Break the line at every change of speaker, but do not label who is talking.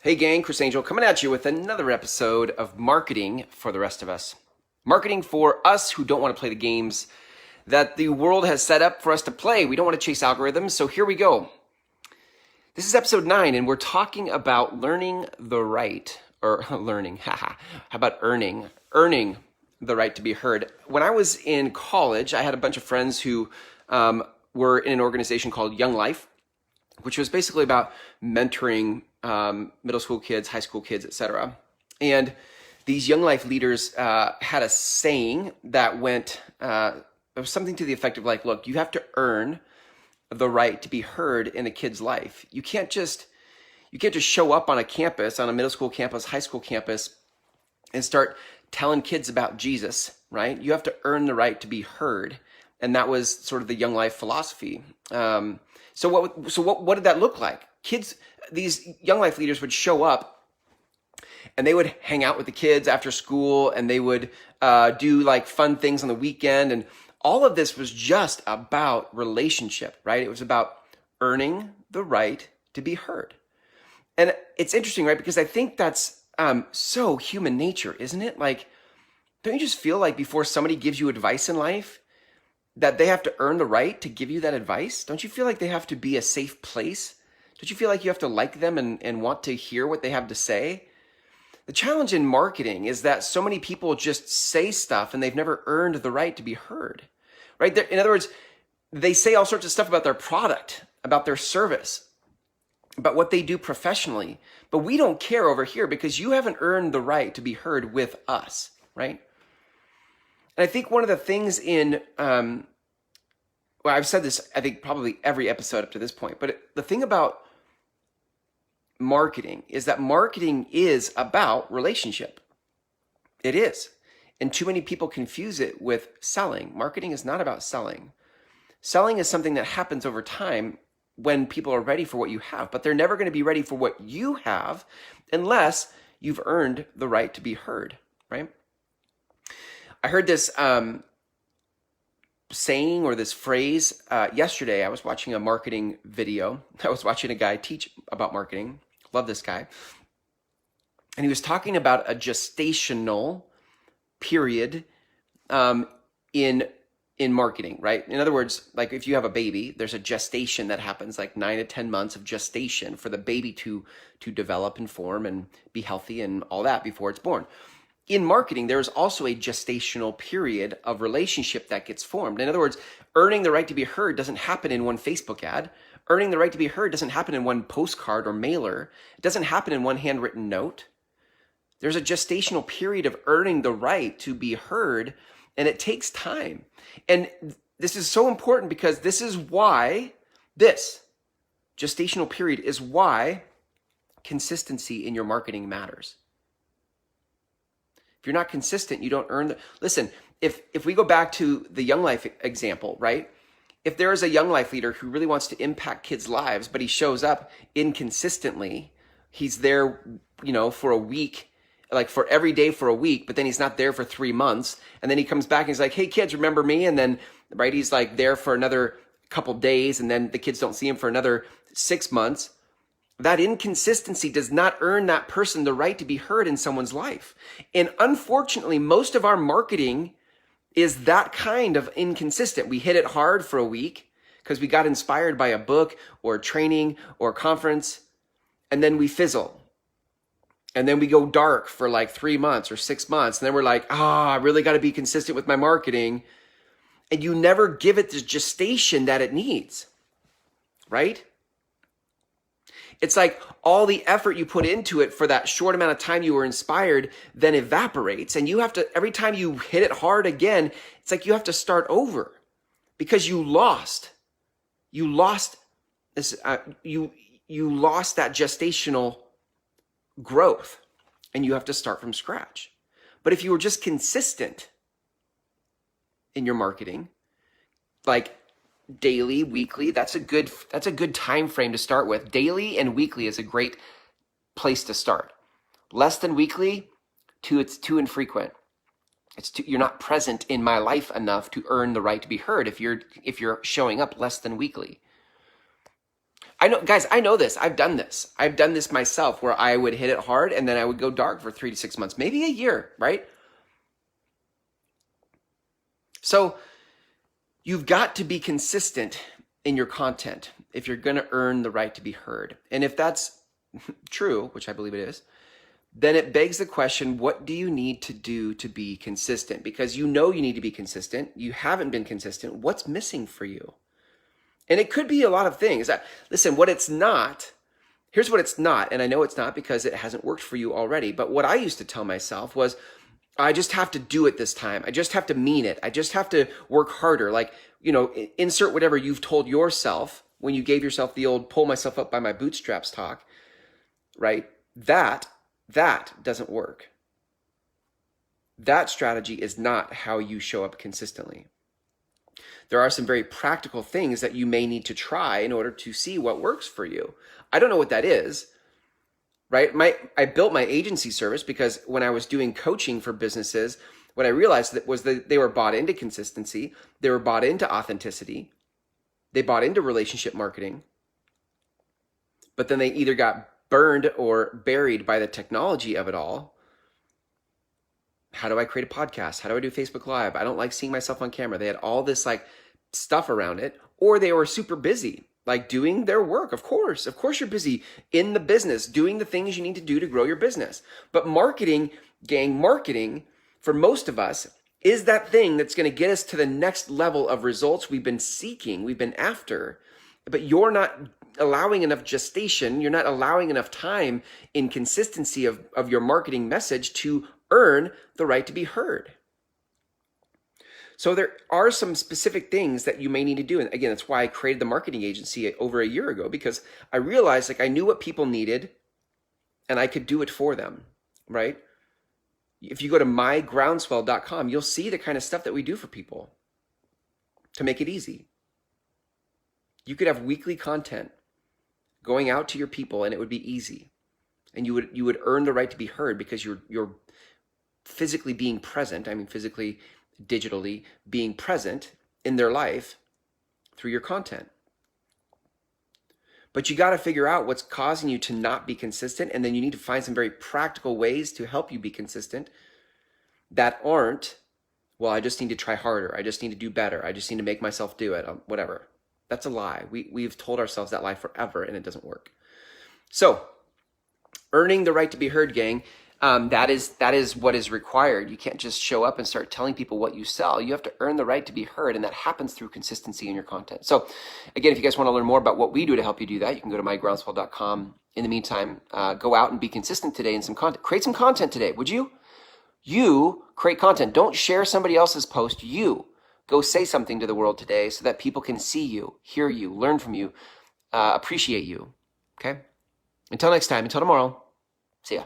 Hey gang, Chris Angel coming at you with another episode of Marketing for the Rest of Us. Marketing for us who don't want to play the games that the world has set up for us to play. We don't want to chase algorithms, so here we go. This is episode 9, and we're talking about learning the right, or learning, how about earning the right to be heard. When I was in college, I had a bunch of friends who were in an organization called Young Life, which was basically about mentoring middle school kids, high school kids, etc. And these Young Life leaders had a saying that went, it was something to the effect of like, look, you have to earn the right to be heard in a kid's life. You can't just show up on a campus, on a middle school campus, high school campus, and start telling kids about Jesus, right? You have to earn the right to be heard. And that was sort of the Young Life philosophy. So what did that look like? Kids, these Young Life leaders would show up and they would hang out with the kids after school, and they would do like fun things on the weekend. And all of this was just about relationship, right? It was about earning the right to be heard. And it's interesting, right? Because I think that's so human nature, isn't it? Like, don't you just feel like before somebody gives you advice in life, that they have to earn the right to give you that advice? Don't you feel like they have to be a safe place? Don't you feel like you have to like them and want to hear what they have to say? The challenge in marketing is that so many people just say stuff and they've never earned the right to be heard, right? In other words, they say all sorts of stuff about their product, about their service, about what they do professionally, but we don't care over here because you haven't earned the right to be heard with us, right? And I think one of the things in, well, I've said this, I think probably every episode up to this point, but the thing about marketing is that marketing is about relationship. It is. And too many people confuse it with selling. Marketing is not about selling. Selling is something that happens over time when people are ready for what you have, but they're never going to be ready for what you have unless you've earned the right to be heard, right? I heard this saying or this phrase yesterday. I was watching a marketing video. I was watching a guy teach about marketing. Love this guy. And he was talking about a gestational period in marketing, right? In other words, like if you have a baby, there's a gestation that happens, like 9 to 10 months of gestation for the baby to develop and form and be healthy and all that before it's born. In marketing, there is also a gestational period of relationship that gets formed. In other words, earning the right to be heard doesn't happen in one Facebook ad. Earning the right to be heard doesn't happen in one postcard or mailer. It doesn't happen in one handwritten note. There's a gestational period of earning the right to be heard, and it takes time. And this is so important because this gestational period is why consistency in your marketing matters. If you're not consistent, you don't earn listen, if we go back to the Young Life example, right? If there is a Young Life leader who really wants to impact kids' lives, but he shows up inconsistently, he's there, for a week, like for every day for a week, but then he's not there for 3 months. And then he comes back and he's like, hey kids, remember me? And then, right, he's like there for another couple days, and then the kids don't see him for another 6 months. That inconsistency does not earn that person the right to be heard in someone's life. And unfortunately, most of our marketing is that kind of inconsistent. We hit it hard for a week because we got inspired by a book or a training or a conference, and then we fizzle. And then we go dark for like 3 months or 6 months. And then we're like, I really got to be consistent with my marketing. And you never give it the gestation that it needs, right? It's like all the effort you put into it for that short amount of time you were inspired then evaporates. And you have to, every time you hit it hard again, it's like you have to start over because you lost this, you lost that gestational growth, and you have to start from scratch. But if you were just consistent in your marketing, like daily, weekly, that's a good time frame to start with. Daily and weekly is a great place to start. Less than weekly, it's too infrequent. You're not present in my life enough to earn the right to be heard if you're showing up less than weekly. I know, guys, I know this. I've done this. I've done this myself where I would hit it hard and then I would go dark for 3 to 6 months, maybe a year, right? So you've got to be consistent in your content if you're going to earn the right to be heard. And if that's true, which I believe it is, then it begs the question, what do you need to do to be consistent? Because you know you need to be consistent. You haven't been consistent. What's missing for you? And it could be a lot of things. Listen, what it's not, here's what it's not. And I know it's not because it hasn't worked for you already. But what I used to tell myself was, I just have to do it this time. I just have to mean it. I just have to work harder. Like, insert whatever you've told yourself when you gave yourself the old pull myself up by my bootstraps talk, right? That doesn't work. That strategy is not how you show up consistently. There are some very practical things that you may need to try in order to see what works for you. I don't know what that is, right? I built my agency service because when I was doing coaching for businesses, what I realized was that they were bought into consistency. They were bought into authenticity. They bought into relationship marketing. But then they either got burned or buried by the technology of it all. How do I create a podcast? How do I do Facebook Live? I don't like seeing myself on camera. They had all this stuff around it, or they were super busy, doing their work. Of course you're busy in the business, doing the things you need to do to grow your business. But marketing, gang, marketing for most of us is that thing that's going to get us to the next level of results we've been seeking, we've been after. But you're not allowing enough gestation. You're not allowing enough time in consistency of your marketing message to earn the right to be heard. So there are some specific things that you may need to do. And again, that's why I created the marketing agency over a year ago, because I realized I knew what people needed and I could do it for them, right? If you go to mygroundswell.com, you'll see the kind of stuff that we do for people to make it easy. You could have weekly content going out to your people and it would be easy. And you would earn the right to be heard because you're physically being present. I mean, physically, digitally being present in their life through your content. But you got to figure out what's causing you to not be consistent. And then you need to find some very practical ways to help you be consistent that aren't, well, I just need to try harder. I just need to do better. I just need to make myself do it. Whatever. That's a lie. We've told ourselves that lie forever and it doesn't work. So earning the right to be heard, gang, that is what is required. You can't just show up and start telling people what you sell. You have to earn the right to be heard, and that happens through consistency in your content. So again, if you guys want to learn more about what we do to help you do that, you can go to mygroundswell.com. In the meantime, go out and be consistent today in some content. Create some content today, would you? You create content. Don't share somebody else's post. You go say something to the world today so that people can see you, hear you, learn from you, appreciate you. Okay? Until next time, until tomorrow, see ya.